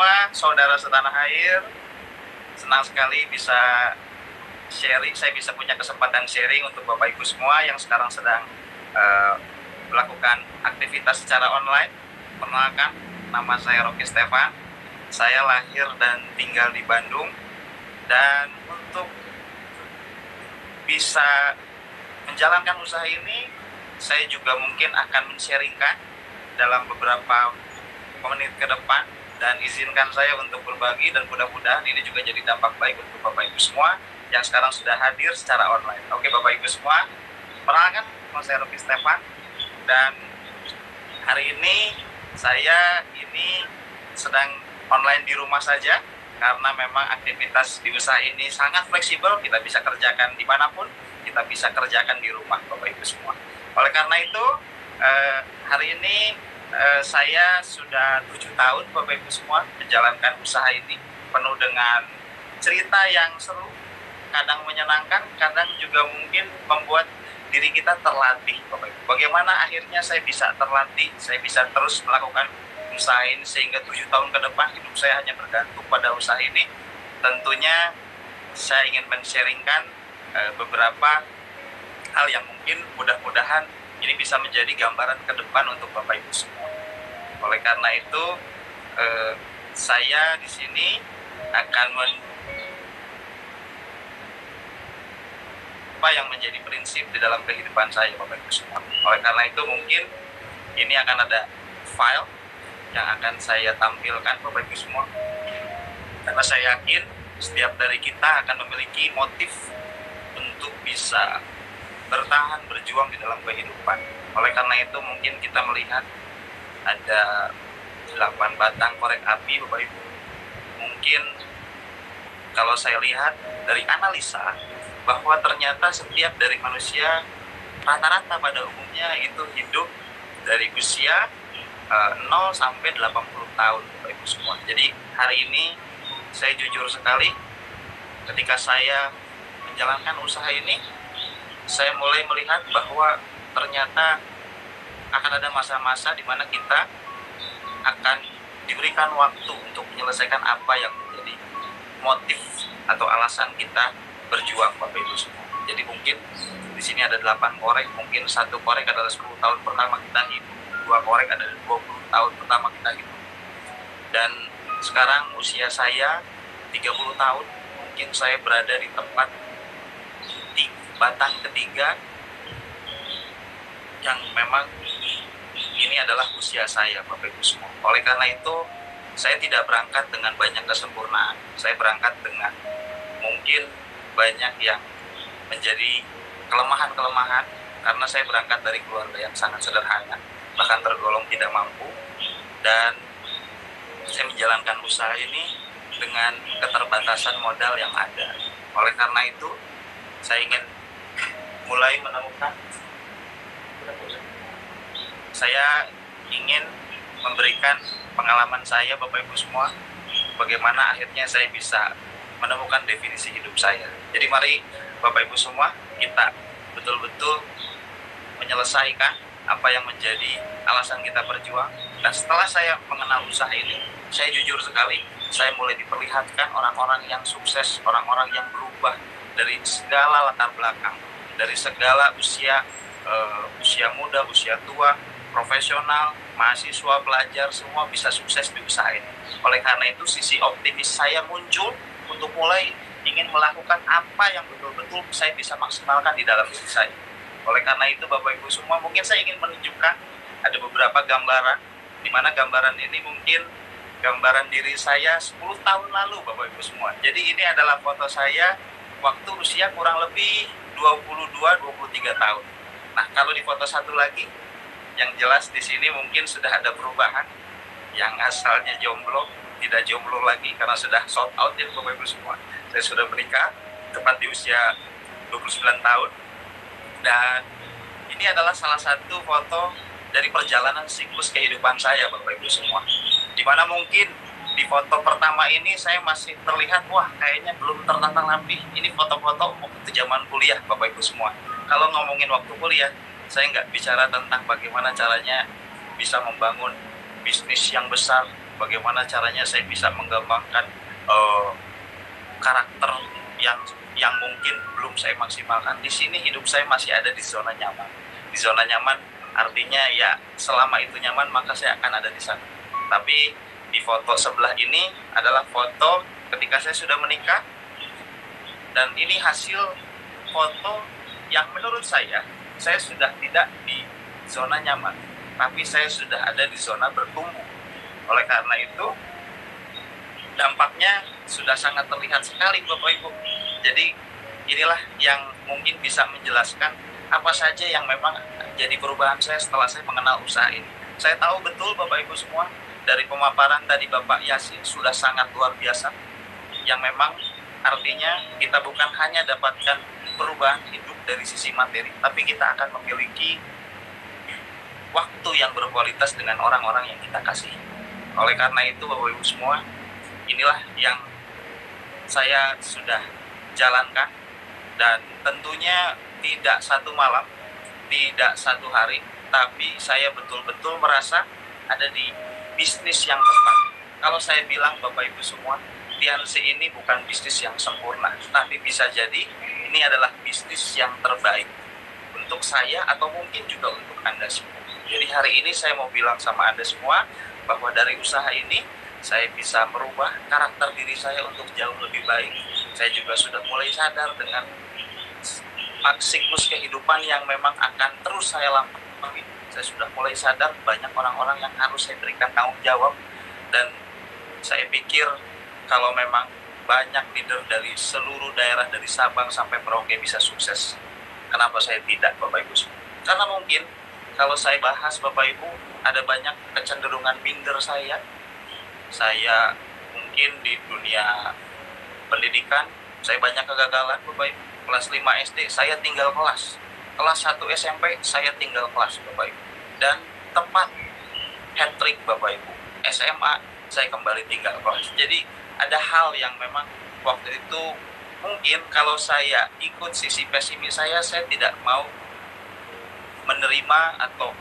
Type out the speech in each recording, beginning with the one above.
semua, saudara setanah air. Senang sekali bisa sharing, saya bisa punya kesempatan sharing untuk Bapak Ibu semua yang sekarang sedang melakukan aktivitas secara online. Perkenalkan, nama saya Rocky Stefan. Saya lahir dan tinggal di Bandung. Dan untuk bisa menjalankan usaha ini, saya juga mungkin akan men-sharingkan dalam beberapa menit ke depan, dan izinkan saya untuk berbagi, dan mudah-mudahan ini juga jadi dampak baik untuk Bapak Ibu semua yang sekarang sudah hadir secara online. Oke Bapak Ibu semua, perkenalkan, nama saya Rocky Stefan, dan hari ini saya sedang online di rumah saja karena memang aktivitas di usaha ini sangat fleksibel, kita bisa kerjakan dimanapun, kita bisa kerjakan di rumah Bapak Ibu semua. Oleh karena itu hari ini saya sudah 7 tahun Bapak Ibu semua menjalankan usaha ini, penuh dengan cerita yang seru, kadang menyenangkan, kadang juga mungkin membuat diri kita terlatih Bapak Ibu. Bagaimana akhirnya saya bisa terlatih, saya bisa terus melakukan usaha ini sehingga 7 tahun ke depan hidup saya hanya bergantung pada usaha ini. Tentunya saya ingin men-sharingkan beberapa hal yang mungkin mudah-mudahan ini bisa menjadi gambaran ke depan untuk Bapak Ibu semua. Oleh karena itu, saya di sini akan apa yang menjadi prinsip di dalam kehidupan saya Bapak Ibu semua. Oleh karena itu mungkin ini akan ada file yang akan saya tampilkan Bapak Ibu semua. Karena saya yakin setiap dari kita akan memiliki motif untuk bisa bertahan, berjuang di dalam kehidupan. Oleh karena itu mungkin kita melihat ada 8 batang korek api Bapak Ibu. Mungkin kalau saya lihat dari analisa bahwa ternyata setiap dari manusia rata-rata pada umumnya itu hidup dari usia 0 sampai 80 tahun Bapak Ibu semua. Jadi hari ini saya jujur sekali, ketika saya menjalankan usaha ini, saya mulai melihat bahwa ternyata akan ada masa-masa di mana kita akan diberikan waktu untuk menyelesaikan apa yang menjadi motif atau alasan kita berjuang Bapak Ibu semua. Jadi mungkin di sini ada 8 korek, mungkin 1 korek adalah 10 tahun pertama kita hidup, 2 korek adalah 20 tahun pertama kita hidup. Dan sekarang usia saya 30 tahun, mungkin saya berada di tempat di batang ketiga yang memang ini adalah usia saya Bapak Ibu semua. Oleh karena itu saya tidak berangkat dengan banyak kesempurnaan, saya berangkat dengan mungkin banyak yang menjadi kelemahan-kelemahan, karena saya berangkat dari keluarga yang sangat sederhana, bahkan tergolong tidak mampu, dan saya menjalankan usaha ini dengan keterbatasan modal yang ada. Oleh karena itu saya ingin mulai menemukan, saya ingin memberikan pengalaman saya Bapak Ibu semua, bagaimana akhirnya saya bisa menemukan definisi hidup saya. Jadi mari Bapak Ibu semua kita betul-betul menyelesaikan apa yang menjadi alasan kita berjuang. Dan setelah saya mengenal usaha ini, saya jujur sekali, saya mulai diperlihatkan orang-orang yang sukses, orang-orang yang berubah dari segala latar belakang, dari segala usia, usia muda, usia tua, profesional, mahasiswa, pelajar, semua bisa sukses di usaha ini. Oleh karena itu sisi optimis saya muncul untuk mulai ingin melakukan apa yang betul-betul saya bisa maksimalkan di dalam diri saya. Oleh karena itu Bapak Ibu semua, mungkin saya ingin menunjukkan ada beberapa gambaran, di mana gambaran ini mungkin gambaran diri saya 10 tahun lalu Bapak Ibu semua. Jadi ini adalah foto saya waktu usia kurang lebih 22-23 tahun. Nah kalau di foto satu lagi, yang jelas di sini mungkin sudah ada perubahan. Yang asalnya jomblo, tidak jomblo lagi karena sudah sold out ya Bapak Ibu semua. Saya sudah menikah tepat di usia 29 tahun. Dan ini adalah salah satu foto dari perjalanan siklus kehidupan saya Bapak Ibu semua. Dimana mungkin di foto pertama ini saya masih terlihat, wah kayaknya belum tertata rapi. Ini foto-foto waktu zaman kuliah Bapak Ibu semua. Kalau ngomongin waktu kuliah, saya nggak bicara tentang bagaimana caranya bisa membangun bisnis yang besar, bagaimana caranya saya bisa mengembangkan uh, karakter yang mungkin belum saya maksimalkan. Di sini hidup saya masih ada di zona nyaman. Di zona nyaman artinya ya selama itu nyaman maka saya akan ada di sana. Tapi di foto sebelah ini adalah foto ketika saya sudah menikah, dan ini hasil foto yang menurut saya sudah tidak di zona nyaman, tapi saya sudah ada di zona bertumbuh. Oleh karena itu dampaknya sudah sangat terlihat sekali Bapak Ibu. Jadi inilah yang mungkin bisa menjelaskan apa saja yang memang jadi perubahan saya setelah saya mengenal usaha ini. Saya tahu betul Bapak Ibu semua, dari pemaparan tadi Bapak Yasin sudah sangat luar biasa, yang memang artinya kita bukan hanya dapatkan perubahan hidup dari sisi materi, tapi kita akan memiliki waktu yang berkualitas dengan orang-orang yang kita kasihi. Oleh karena itu Bapak Ibu semua, inilah yang saya sudah jalankan, dan tentunya tidak satu malam, tidak satu hari, tapi saya betul-betul merasa ada di bisnis yang tepat. Kalau saya bilang Bapak Ibu semua, TNC ini bukan bisnis yang sempurna, tapi bisa jadi ini adalah bisnis yang terbaik untuk saya atau mungkin juga untuk Anda semua. Jadi hari ini saya mau bilang sama Anda semua bahwa dari usaha ini saya bisa merubah karakter diri saya untuk jauh lebih baik. Saya juga sudah mulai sadar dengan siklus kehidupan yang memang akan terus saya lampaui. Saya sudah mulai sadar banyak orang-orang yang harus saya berikan tanggung jawab, dan saya pikir kalau memang banyak leader dari seluruh daerah dari Sabang sampai Merauke bisa sukses, kenapa saya tidak Bapak Ibu? Karena mungkin kalau saya bahas Bapak Ibu, ada banyak kecenderungan minder saya mungkin di dunia pendidikan, saya banyak kegagalan Bapak Ibu. Kelas 5 SD saya tinggal kelas 1 SMP saya tinggal kelas Bapak Ibu, dan tepat hat-trick Bapak Ibu, SMA saya kembali tinggal kelas. Jadi ada hal yang memang waktu itu mungkin kalau saya ikut sisi pesimis saya tidak mau menerima atau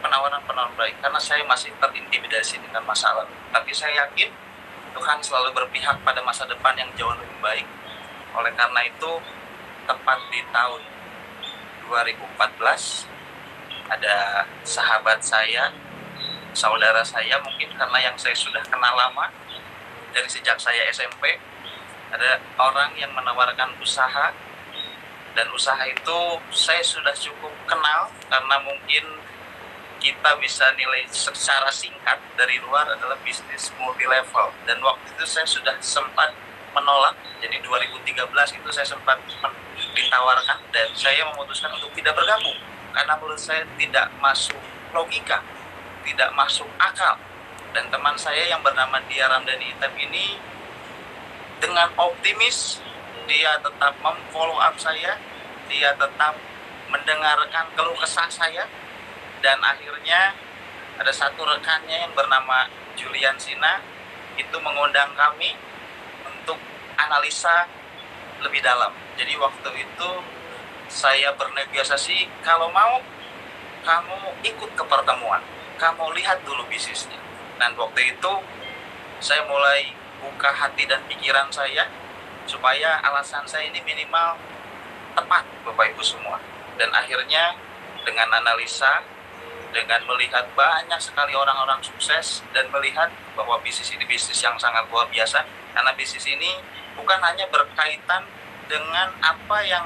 penawaran-penawaran baik, karena saya masih terintimidasi dengan masalah. Tapi saya yakin Tuhan selalu berpihak pada masa depan yang jauh lebih baik. Oleh karena itu, tepat di tahun 2014, ada sahabat saya, saudara saya mungkin karena yang saya sudah kenal lama, dari sejak saya SMP, ada orang yang menawarkan usaha, dan usaha itu saya sudah cukup kenal karena mungkin kita bisa nilai secara singkat dari luar adalah bisnis multi level, dan waktu itu saya sudah sempat menolak. Jadi 2013 itu saya sempat ditawarkan dan saya memutuskan untuk tidak bergabung karena menurut saya tidak masuk logika, tidak masuk akal. Dan teman saya yang bernama Dia Ramdhani Item ini dengan optimis dia tetap memfollow up saya, dia tetap mendengarkan keluh kesah saya, dan akhirnya ada satu rekannya yang bernama Julian Sina itu mengundang kami untuk analisa lebih dalam. Jadi waktu itu saya bernegosiasi, kalau mau kamu ikut ke pertemuan, kamu lihat dulu bisnisnya. Dan waktu itu saya mulai buka hati dan pikiran saya supaya alasan saya ini minimal tepat Bapak Ibu semua. Dan akhirnya dengan analisa, dengan melihat banyak sekali orang-orang sukses dan melihat bahwa bisnis ini bisnis yang sangat luar biasa, karena bisnis ini bukan hanya berkaitan dengan apa yang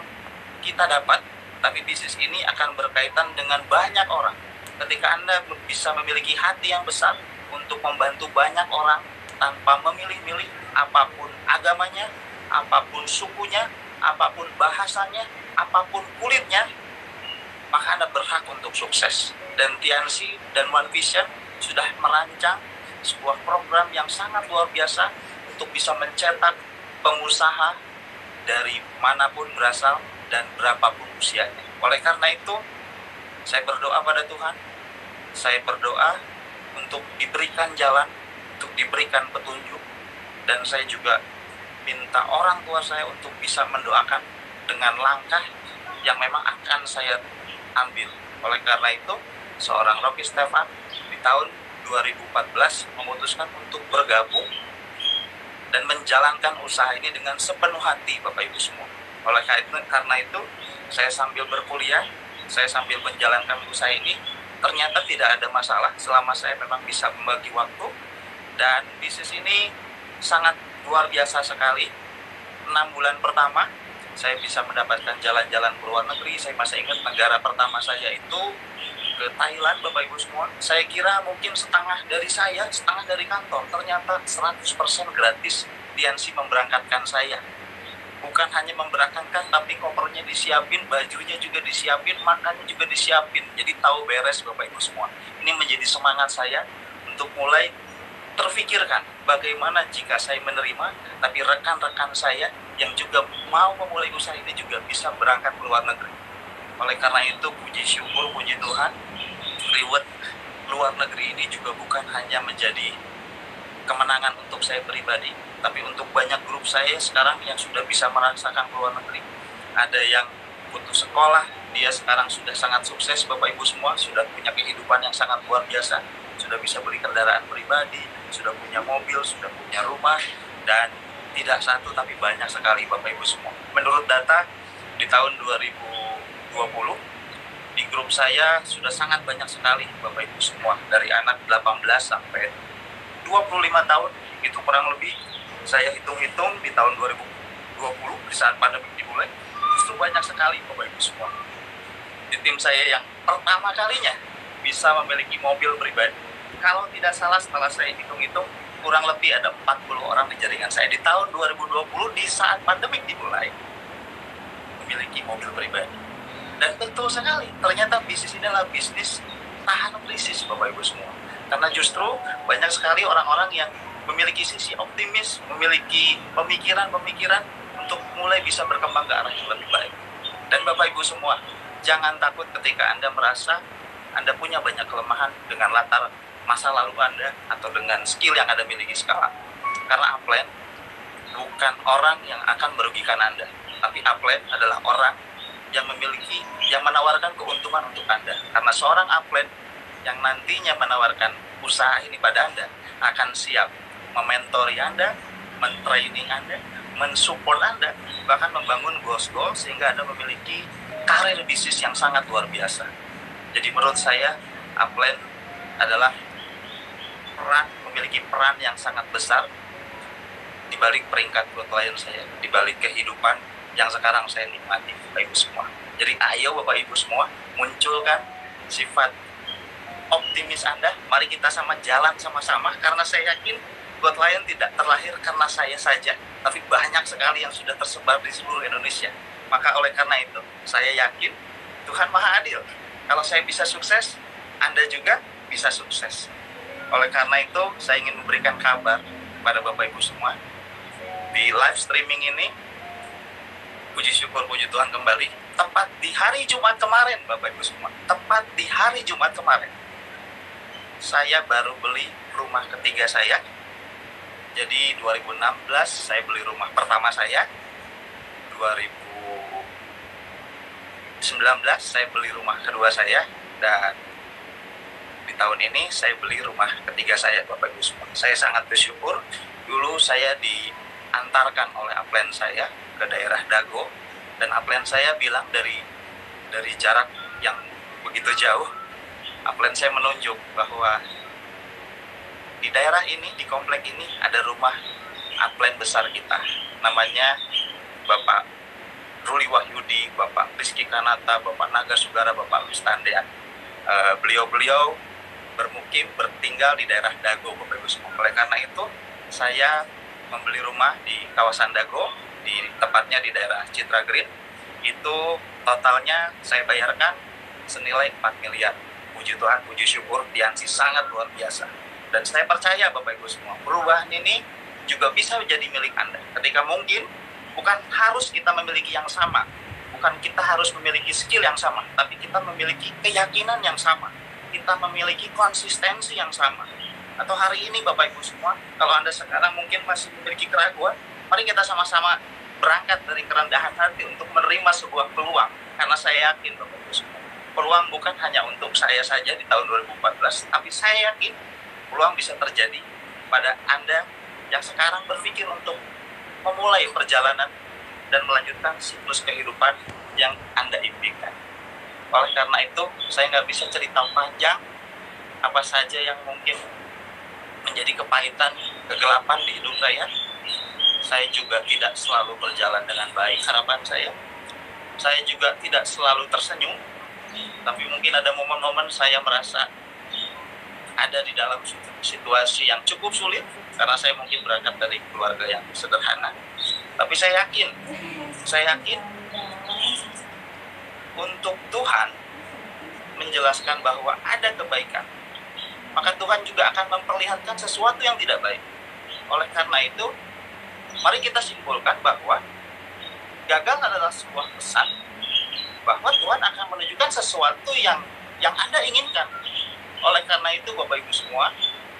kita dapat, tapi bisnis ini akan berkaitan dengan banyak orang. Ketika Anda bisa memiliki hati yang besar untuk membantu banyak orang tanpa memilih-milih apapun agamanya, apapun sukunya, apapun bahasanya, apapun kulitnya, maka Anda berhak untuk sukses. Dan TNC dan One Vision sudah merancang sebuah program yang sangat luar biasa untuk bisa mencetak pengusaha dari manapun berasal dan berapapun usianya. Oleh karena itu, saya berdoa pada Tuhan, saya berdoa untuk diberikan jalan, untuk diberikan petunjuk, dan saya juga minta orang tua saya untuk bisa mendoakan dengan langkah yang memang akan saya ambil. Oleh karena itu, seorang Rocky Stefan di tahun 2014 memutuskan untuk bergabung dan menjalankan usaha ini dengan sepenuh hati, Bapak Ibu semua. Oleh karena itu, saya sambil berkuliah, saya sambil menjalankan usaha ini, ternyata tidak ada masalah selama saya memang bisa membagi waktu, dan bisnis ini sangat luar biasa sekali. 6 bulan pertama, saya bisa mendapatkan jalan-jalan ke luar negeri. Saya masih ingat negara pertama saya itu ke Thailand, Bapak Ibu semua. Saya kira mungkin setengah dari kantor. Ternyata 100% gratis Diansi memberangkatkan saya. Bukan hanya memberangkatkan, tapi kopernya disiapin, bajunya juga disiapin, makannya juga disiapin. Jadi tahu beres, Bapak Ibu semua. Ini menjadi semangat saya untuk mulai terfikirkan bagaimana jika saya menerima, tapi rekan-rekan saya yang juga mau memulai usaha ini juga bisa berangkat ke luar negeri. Oleh karena itu, puji syukur, puji Tuhan, reward luar negeri ini juga bukan hanya menjadi kemenangan untuk saya pribadi, tapi untuk banyak grup saya sekarang yang sudah bisa merasakan ke luar negeri. Ada yang putus sekolah, dia sekarang sudah sangat sukses, Bapak Ibu semua, sudah punya kehidupan yang sangat luar biasa, sudah bisa beli kendaraan pribadi, sudah punya mobil, sudah punya rumah, dan tidak satu tapi banyak sekali, Bapak Ibu semua. Menurut data di tahun 2020, di grup saya sudah sangat banyak sekali, Bapak Ibu semua, dari anak 18 sampai 25 tahun, itu kurang lebih saya hitung-hitung di tahun 2020 di saat pandemi dimulai, justru banyak sekali, Bapak Ibu semua. Di tim saya yang pertama kalinya bisa memiliki mobil pribadi. Kalau tidak salah, setelah saya hitung-hitung, kurang lebih ada 40 orang di jaringan saya di tahun 2020 di saat pandemi dimulai memiliki mobil pribadi. Dan betul sekali, ternyata bisnis ini adalah bisnis tahan krisis, Bapak Ibu semua. Karena justru banyak sekali orang-orang yang memiliki sisi optimis, memiliki pemikiran-pemikiran untuk mulai bisa berkembang ke arah yang lebih baik. Dan Bapak Ibu semua, jangan takut ketika Anda merasa Anda punya banyak kelemahan dengan latar masa lalu Anda atau dengan skill yang Anda miliki sekarang. Karena upline bukan orang yang akan merugikan Anda, tapi upline adalah orang yang menawarkan keuntungan untuk Anda. Karena seorang upline yang nantinya menawarkan usaha ini pada Anda akan siap mementori Anda, mentraining Anda, mensupport Anda, bahkan membangun goals-goals sehingga Anda memiliki karir bisnis yang sangat luar biasa. Jadi menurut saya, upline adalah memiliki peran yang sangat besar di balik peringkat klien saya, di balik kehidupan yang sekarang saya nikmati, Bapak Ibu semua. Jadi ayo Bapak Ibu semua, munculkan sifat optimis Anda, mari kita sama jalan sama-sama, karena saya yakin klien tidak terlahir karena saya saja, tapi banyak sekali yang sudah tersebar di seluruh Indonesia. Maka oleh karena itu, saya yakin Tuhan Maha Adil. Kalau saya bisa sukses, Anda juga bisa sukses. Oleh karena itu, saya ingin memberikan kabar kepada Bapak Ibu semua, di live streaming ini, puji syukur, puji Tuhan kembali, tepat di hari Jumat kemarin, Bapak Ibu semua, tepat di hari Jumat kemarin, saya baru beli rumah ketiga saya. Jadi 2016 saya beli rumah pertama saya, 2019 saya beli rumah kedua saya, dan di tahun ini saya beli rumah ketiga saya, Bapak Ibu semua. Saya sangat bersyukur. Dulu saya diantarkan oleh upline saya ke daerah Dago, dan upline saya bilang dari jarak yang begitu jauh, upline saya menunjuk bahwa di daerah ini, di komplek ini ada rumah upline besar kita, namanya Bapak Ruli Wahyudi, Bapak Rizky Kanata, Bapak Naga Sugara, Bapak Luis Tandean. Beliau bertinggal di daerah Dago, Bapak Ibu semua. Oleh karena itu, saya membeli rumah di kawasan Dago, tepatnya di daerah Citra Green. Itu totalnya saya bayarkan senilai 4 miliar. Puji Tuhan, puji syukur, Diansi sangat luar biasa. Dan saya percaya Bapak Ibu semua, perubahan ini juga bisa menjadi milik Anda. Ketika mungkin bukan harus kita memiliki yang sama, bukan kita harus memiliki skill yang sama, tapi kita memiliki keyakinan yang sama, kita memiliki konsistensi yang sama. Atau hari ini Bapak Ibu semua, kalau Anda sekarang mungkin masih memiliki keraguan, mari kita sama-sama berangkat dari kerendahan hati untuk menerima sebuah peluang. Karena saya yakin Bapak Ibu semua, peluang bukan hanya untuk saya saja di tahun 2014, tapi saya yakin peluang bisa terjadi pada Anda yang sekarang berpikir untuk memulai perjalanan dan melanjutkan siklus kehidupan yang Anda impikan. Oleh karena itu, saya nggak bisa cerita panjang apa saja yang mungkin menjadi kepahitan, kegelapan di hidup saya. Saya juga tidak selalu berjalan dengan baik, harapan saya. Saya juga tidak selalu tersenyum, tapi mungkin ada momen-momen saya merasa ada di dalam situasi yang cukup sulit, karena saya mungkin berangkat dari keluarga yang sederhana. Tapi saya yakin untuk Tuhan menjelaskan bahwa ada kebaikan, maka Tuhan juga akan memperlihatkan sesuatu yang tidak baik. Oleh karena itu, mari kita simpulkan bahwa gagal adalah sebuah pesan bahwa Tuhan akan menunjukkan sesuatu yang Anda inginkan. Oleh karena itu, Bapak Ibu semua,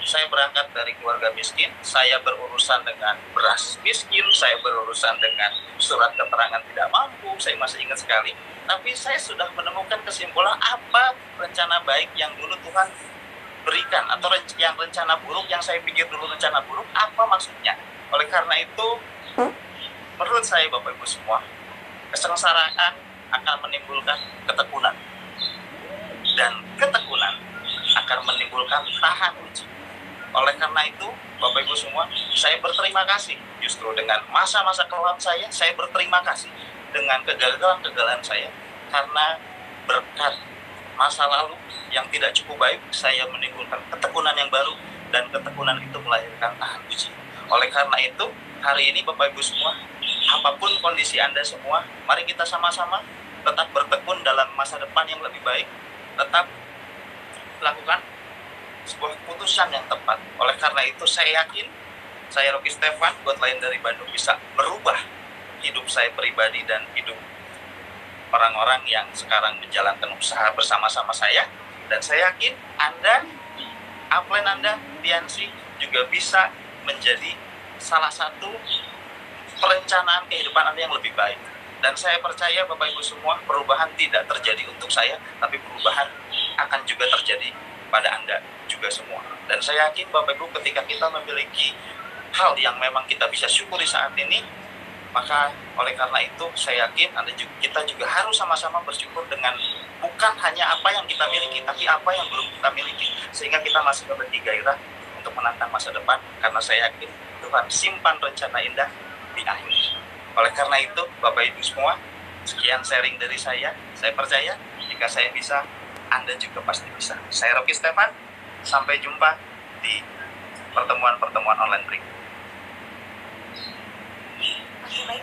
saya berangkat dari keluarga miskin, saya berurusan dengan beras miskin, saya berurusan dengan surat keterangan tidak mampu, saya masih ingat sekali. Tapi saya sudah menemukan kesimpulan apa rencana baik yang dulu Tuhan berikan, atau yang rencana buruk yang saya pikir dulu rencana buruk, apa maksudnya. Oleh karena itu, menurut saya Bapak Ibu semua, kesengsaraan akan menimbulkan ketekunan, dan ketekunan akan menimbulkan tahan uji. Oleh karena itu, Bapak Ibu semua, saya berterima kasih justru dengan masa-masa kelam saya berterima kasih dengan kegagalan-kegagalan saya, karena berkat masa lalu yang tidak cukup baik, saya menimbulkan ketekunan yang baru, dan ketekunan itu melahirkan tahan uji. Oleh karena itu, hari ini Bapak Ibu semua, apapun kondisi Anda semua, mari kita sama-sama tetap bertekun dalam masa depan yang lebih baik, tetap lakukan sebuah keputusan yang tepat. Oleh karena itu, saya yakin, saya Rocky Stefan, buat lain dari Bandung, bisa merubah hidup saya pribadi dan hidup orang-orang yang sekarang menjalankan usaha bersama-sama saya. Dan saya yakin Anda, upline Anda, Tiansi, juga bisa menjadi salah satu perencanaan kehidupan Anda yang lebih baik. Dan saya percaya Bapak Ibu semua, perubahan tidak terjadi untuk saya, tapi perubahan akan juga terjadi pada Anda juga semua. Dan saya yakin Bapak Ibu, ketika kita memiliki hal yang memang kita bisa syukuri saat ini, maka oleh karena itu saya yakin kita juga harus sama-sama bersyukur dengan bukan hanya apa yang kita miliki, tapi apa yang belum kita miliki, sehingga kita masih memiliki gairah untuk menantang masa depan, karena saya yakin Tuhan simpan rencana indah di akhir. Oleh karena itu, Bapak Ibu semua, sekian sharing dari saya. Saya percaya jika saya bisa, Anda juga pasti bisa. Saya Rocky Stefan, sampai jumpa di pertemuan-pertemuan online berikutnya.